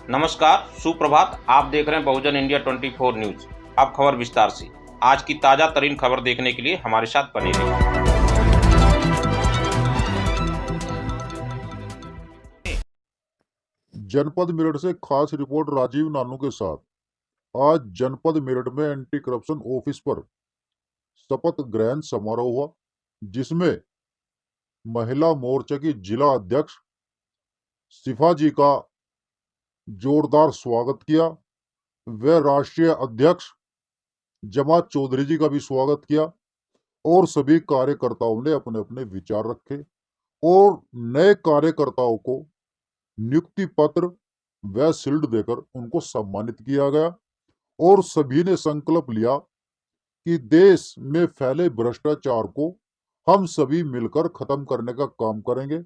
नमस्कार, सुप्रभात। आप देख रहे हैं बहुजन इंडिया 24 न्यूज। अब खबर विस्तार से। आज की ताजा तरीन खबर देखने के लिए हमारे साथ बने रहिए। जनपद मेरठ से खास रिपोर्ट राजीव नानू के साथ। आज जनपद मेरठ में एंटी करप्शन ऑफिस पर शपथ ग्रहण समारोह हुआ, जिसमें महिला मोर्चा की जिला अध्यक्ष शिफा जी का जोरदार स्वागत किया। व राष्ट्रीय अध्यक्ष जमात चौधरी जी का भी स्वागत किया और सभी कार्यकर्ताओं ने अपने अपने विचार रखे और नए कार्यकर्ताओं को नियुक्ति पत्र व शील्ड देकर उनको सम्मानित किया गया और सभी ने संकल्प लिया कि देश में फैले भ्रष्टाचार को हम सभी मिलकर खत्म करने का काम करेंगे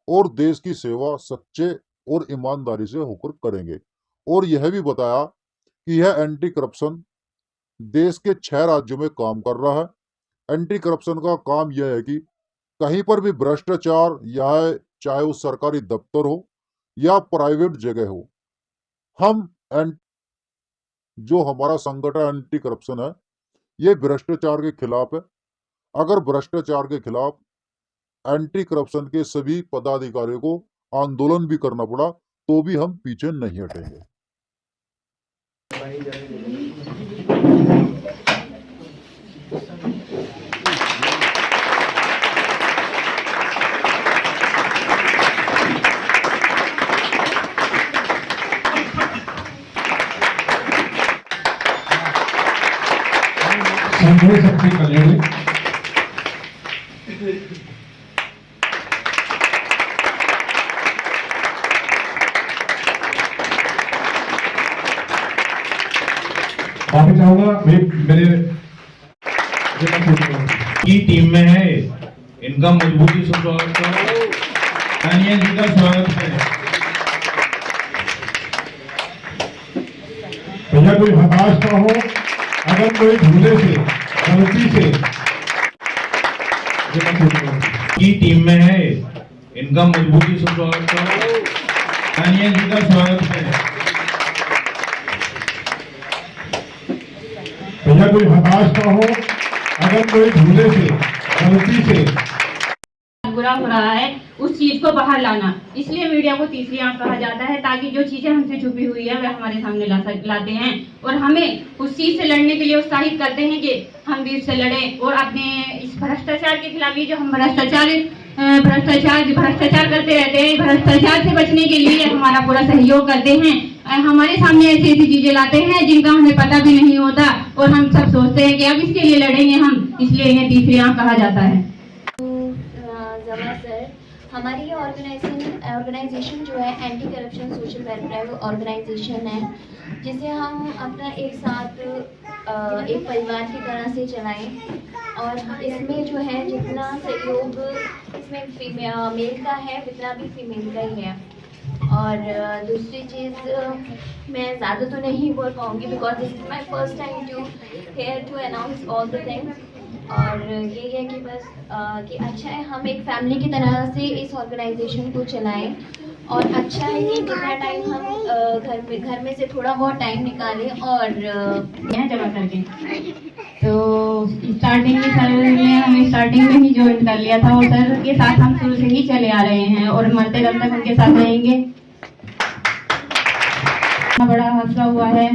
और देश की सेवा सच्चे और ईमानदारी से होकर करेंगे। और यह भी बताया कि यह एंटी करप्शन देश के 6 राज्यों में काम कर रहा है। एंटी करप्शन का काम यह है कि कहीं पर भी भ्रष्टाचार या चाहे वो सरकारी दफ्तर हो या प्राइवेट जगह हो, हम जो हमारा संगठन एंटी करप्शन है ये भ्रष्टाचार के खिलाफ है। अगर भ्रष्टाचार के खिलाफ एंटी करप्शन के सभी पदाधिकारियों को आंदोलन भी करना पड़ा तो भी हम पीछे नहीं हटेंगे। शक्ति कल्याणी काफी चाहूंगा मेरे की टीम में है, इनका मजबूती से स्वागत करो। तानिया जी का स्वागत है। भैया कोई हताश ना हो, अगर कोई भूले से गलती से की टीम में है, इनका मजबूती से स्वागत करो। तानिया जी का स्वागत है। भैया कोई हताश ना हो, अगर कोई भूले से गलती से बुरा हो रहा है उस चीज को बाहर लाना, इसलिए मीडिया को तीसरी आंख कहा जाता है, ताकि जो चीजें हमसे छुपी हुई है वह हमारे सामने लाते हैं और हमें उस चीज से लड़ने के लिए उत्साहित करते हैं कि हम भी इससे लड़ें और अपने इस भ्रष्टाचार के खिलाफ ये जो हम भ्रष्टाचार करते रहते हैं, भ्रष्टाचार से बचने के लिए हमारा पूरा सहयोग करते हैं। हमारे सामने ऐसी ऐसी चीजें लाते हैं जिनका हमें पता भी नहीं होता और हम सब सोचते हैं कि अब इसके लिए लड़ेंगे हम, इसलिए इन्हें तीसरी आंख कहा जाता है। हमारी ये ऑर्गेनाइजेशन जो है anti corruption social welfare organisation है, जिसे हम अपना एक साथ एक परिवार की तरह से चलाएं और इसमें जो है जितना सहयोग इसमें मेल का है उतना भी फीमेल का ही है। और दूसरी चीज़ मैं ज़्यादा तो नहीं बोल पाऊँगी because this is my first time to here to announce all the things. और यही है कि बस कि अच्छा है हम एक फैमिली की तरह से इस ऑर्गेनाइजेशन को चलाएं और अच्छा है कि जितना टाइम हम घर में से थोड़ा बहुत टाइम निकालें और यहाँ जमा करके। तो स्टार्टिंग में सर ने हमें स्टार्टिंग में ही ज्वाइन कर लिया था और सर के साथ हम शुरू से ही चले आ रहे हैं और मरते दम तक उनके साथ रहेंगे। बड़ा हौसला हुआ है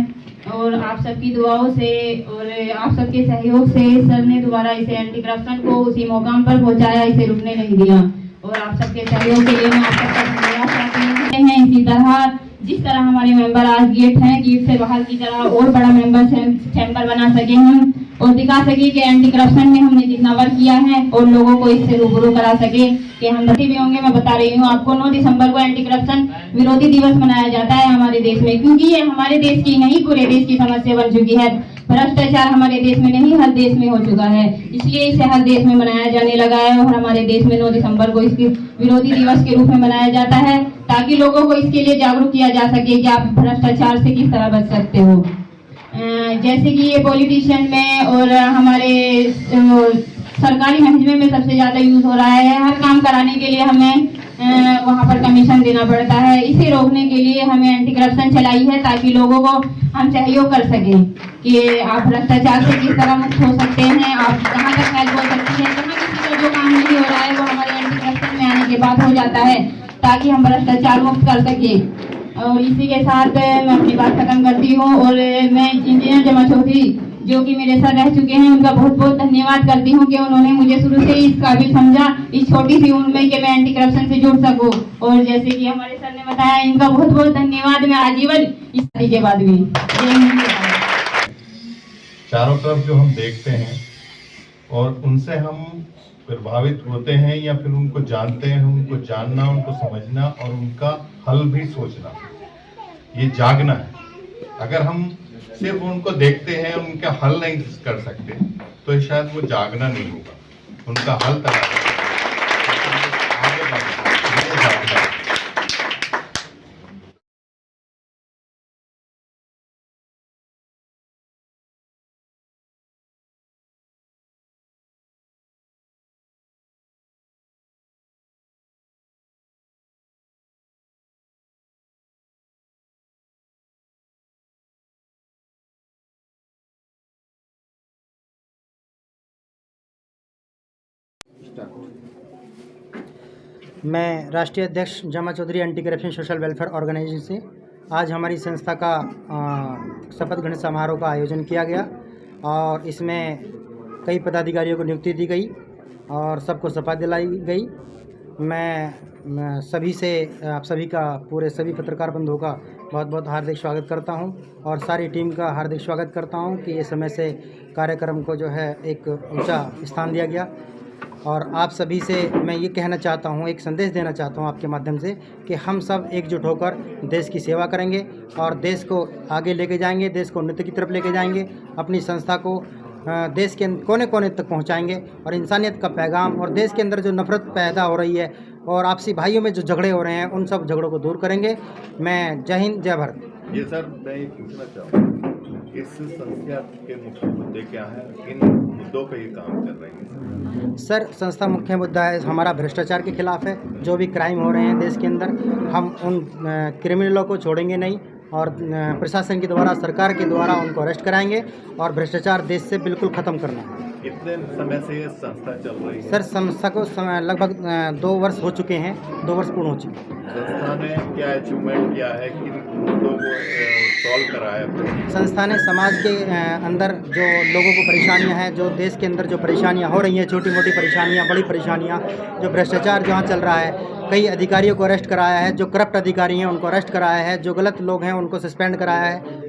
और आप सबकी दुआओं से और आप सबके सहयोग से सर ने दोबारा इसे एंटी करप्शन को उसी मुकाम पर पहुंचाया, इसे रुकने नहीं दिया और आप सबके सहयोग के लिए मैं आप सबका धन्यवाद करती हूँ। इसी तरह जिस तरह हमारे मेंबर आज गेट हैं, गेट से बाहर की तरह और बड़ा मेंबर चैम्बर बना सके हम और दिखा सके कि एंटी करप्शन में हमने जितना वर्क किया है और लोगों को इससे रूबरू करा सके कि हम बच्चे भी होंगे। मैं बता रही हूँ आपको, 9 दिसंबर को एंटी करप्शन विरोधी दिवस मनाया जाता है हमारे देश में, क्योंकि ये हमारे देश की नहीं पूरे देश की समस्या बन चुकी है। भ्रष्टाचार हमारे देश में नहीं हर देश में हो चुका है, इसलिए इसे हर देश में मनाया जाने लगा है और हमारे देश में 9 दिसंबर को इसके विरोधी दिवस के रूप में मनाया जाता है, ताकि लोगों को इसके लिए जागरूक किया जा सके कि आप भ्रष्टाचार से किस तरह बच सकते हो। जैसे कि ये पॉलिटिशियन में और हमारे सरकारी महकमे में सबसे ज्यादा यूज हो रहा है। हर काम कराने के लिए हमें वहाँ पर कमीशन देना पड़ता है। इसे रोकने के लिए हमें एंटी करप्शन चलाई है, ताकि लोगों को हम सहयोग कर सकें कि आप भ्रष्टाचार से किस तरह मुक्त हो सकते हैं, आप कहाँ तक हेल्प हो सकती है, कहाँ किसी का जो काम नहीं हो रहा है वो हमारे एंटी करप्शन में आने के बाद हो जाता है, ताकि हम भ्रष्टाचार मुक्त कर सकें। और इसी के साथ मैं अपनी बात खत्म करती हूँ। और मैं इंजीनियर जमा चौधरी जो कि मेरे साथ रह चुके हैं, उनका बहुत बहुत धन्यवाद करती हूँ कि उन्होंने मुझे शुरू से इस काबिल समझा, इस छोटी सी उम्र में, कि मैं एंटी करप्शन से जुड़ सकूँ। और जैसे कि हमारे सर ने बताया, इनका बहुत बहुत धन्यवाद मैं आजीवन इस शादी के बाद भी। चारों तरफ जो हम देखते हैं और उनसे हम प्रभावित होते हैं या फिर उनको जानते हैं, उनको जानना, उनको समझना और उनका हल भी सोचना, ये जागना है। अगर हम सिर्फ उनको देखते हैं, उनका हल नहीं कर सकते, तो शायद वो जागना नहीं होगा, उनका हल तलाश आगे बढ़ना, ये जागना है। मैं राष्ट्रीय अध्यक्ष Jama Chaudhary anti corruption social welfare organisation से आज हमारी संस्था का शपथ ग्रहण समारोह का आयोजन किया गया और इसमें कई पदाधिकारियों को नियुक्ति दी गई और सबको शपथ दिलाई गई। मैं सभी से, आप सभी का, पूरे सभी पत्रकार बंधुओं का बहुत बहुत हार्दिक स्वागत करता हूं और सारी टीम का हार्दिक स्वागत करता हूं कि इस समय से कार्यक्रम को जो है एक ऊंचा स्थान दिया गया। और आप सभी से मैं ये कहना चाहता हूँ, एक संदेश देना चाहता हूँ आपके माध्यम से, कि हम सब एकजुट होकर देश की सेवा करेंगे और देश को आगे लेके जाएंगे, देश को उन्नति की तरफ लेके जाएंगे, अपनी संस्था को देश के कोने कोने तक पहुँचाएंगे और इंसानियत का पैगाम और देश के अंदर जो नफरत पैदा हो रही है और आपसी भाइयों में जो झगड़े हो रहे हैं, उन सब झगड़ों को दूर करेंगे। मैं जय हिंद, जय भारत। ये सर, मैं ये पूछना चाहूँगा, इस संस्था के मुख्य मुद्दे क्या हैं, किन मुद्दों पर ये काम कर रही है? सर, संस्था मुख्य मुद्दा है हमारा भ्रष्टाचार के खिलाफ है। जो भी क्राइम हो रहे हैं देश के अंदर, हम उन क्रिमिनलों को छोड़ेंगे नहीं और प्रशासन के द्वारा, सरकार के द्वारा उनको अरेस्ट कराएंगे और भ्रष्टाचार देश से बिल्कुल ख़त्म करना है। कितने समय से ये संस्था चल रही है? सर, संस्था को लगभग 2 वर्ष हो चुके हैं, 2 वर्ष पूर्ण हो चुके हैं। संस्था ने क्या अचीवमेंट किया है, किन मुद्दों को सॉल्व कराया? संस्था ने समाज के अंदर जो लोगों को परेशानियां हैं, जो देश के अंदर जो परेशानियां हो रही हैं, छोटी मोटी परेशानियां, बड़ी परेशानियां, जो भ्रष्टाचार जहां चल रहा है, कई अधिकारियों को अरेस्ट कराया है, जो करप्ट अधिकारी हैं उनको अरेस्ट कराया है, जो गलत लोग हैं उनको सस्पेंड कराया है।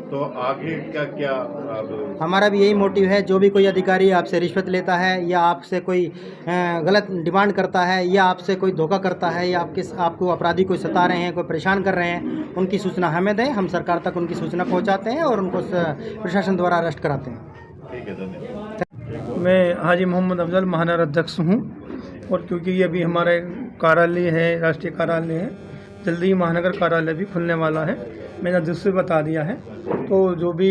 तो आगे क्या अब हमारा भी यही मोटिव है, जो भी कोई अधिकारी आपसे रिश्वत लेता है या आपसे कोई गलत डिमांड करता है या आपसे कोई धोखा करता है या आपको अपराधी कोई सता रहे हैं, कोई परेशान कर रहे हैं, उनकी सूचना हमें दें, हम सरकार तक उनकी सूचना पहुंचाते हैं और उनको प्रशासन द्वारा अरेस्ट कराते हैं। ठीक है, धन्यवाद। मैं हाजी मोहम्मद अफजल महानगर अध्यक्ष हूँ और क्योंकि ये अभी हमारे कार्यालय है, राष्ट्रीय कार्यालय है, जल्दी ही महानगर कार्यालय भी खुलने वाला है, मैंने अध्यक्ष से बता दिया है, तो जो भी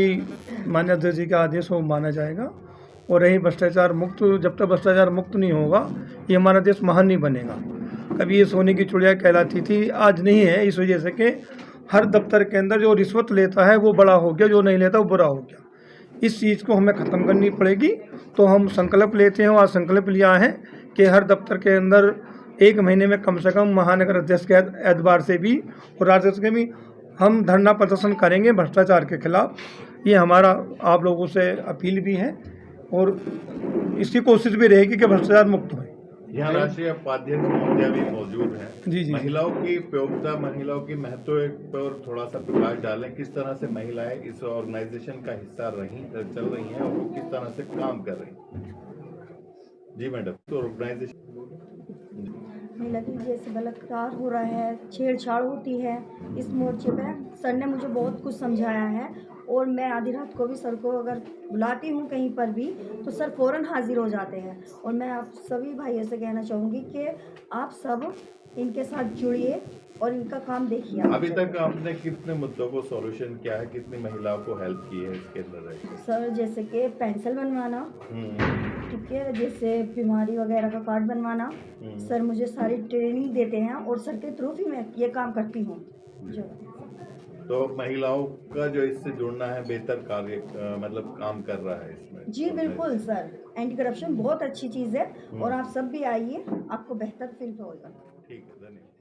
माननीय अध्यक्ष जी का आदेश हो माना जाएगा। और रही भ्रष्टाचार मुक्त, जब तक भ्रष्टाचार मुक्त नहीं होगा ये हमारा देश महान नहीं बनेगा। कभी ये सोने की चिड़िया कहलाती थी, आज नहीं है, इस वजह से कि हर दफ्तर के अंदर जो रिश्वत लेता है वो बड़ा हो गया, जो नहीं लेता वो बुरा हो गया। इस चीज़ को हमें ख़त्म करनी पड़ेगी। तो हम संकल्प लेते हैं, और संकल्प लिया है कि हर दफ्तर के अंदर 1 महीने में कम से कम महानगर अध्यक्ष के एतबार से भी और राज्य के भी हम धरना प्रदर्शन करेंगे भ्रष्टाचार के खिलाफ। ये हमारा आप लोगों से अपील भी है और इसकी कोशिश भी रहेगी कि भ्रष्टाचार मुक्त हो। यहाँ राष्ट्रीय उपाध्यक्ष महोदय भी मौजूद हैं। जी। महिलाओं की उपयोगिता, महिलाओं की महत्व पर थोड़ा सा प्रकाश डालें। किस तरह से महिलाएं इस ऑर्गेनाइजेशन का हिस्सा चल रही हैं और वो किस तरह से काम कर रही हैं? जी मैडम। तो ऑर्गेनाइजेशन महिला की जैसे बलात्कार हो रहा है, छेड़छाड़ होती है, इस मोर्चे पे सर ने मुझे बहुत कुछ समझाया है और मैं आधी रात को भी सर को अगर बुलाती हूँ कहीं पर भी तो सर फ़ौरन हाजिर हो जाते हैं। और मैं आप सभी भाइयों से कहना चाहूँगी कि आप सब इनके साथ जुड़िए और इनका काम देखिए आप। अभी तक आपने कितने मुद्दों को सॉल्यूशन किया है, कितनी महिलाओं को हेल्प की है इसके अंदर रह के? सर जैसे कि पेंसिल बनवाना, ठीक है, जैसे बीमारी वगैरह का कार्ड बनवाना, सर मुझे सारी ट्रेनिंग देते हैं और सर के थ्रू ही मैं ये काम करती हूँ जो। तो महिलाओं का जो इससे जुड़ना है बेहतर कार्य मतलब काम कर रहा है इसमें? जी बिल्कुल सर, एंटी करप्शन बहुत अच्छी चीज़ है और आप सब भी आइए, आपको बेहतर फील होगा। ठीक है, धन्यवाद।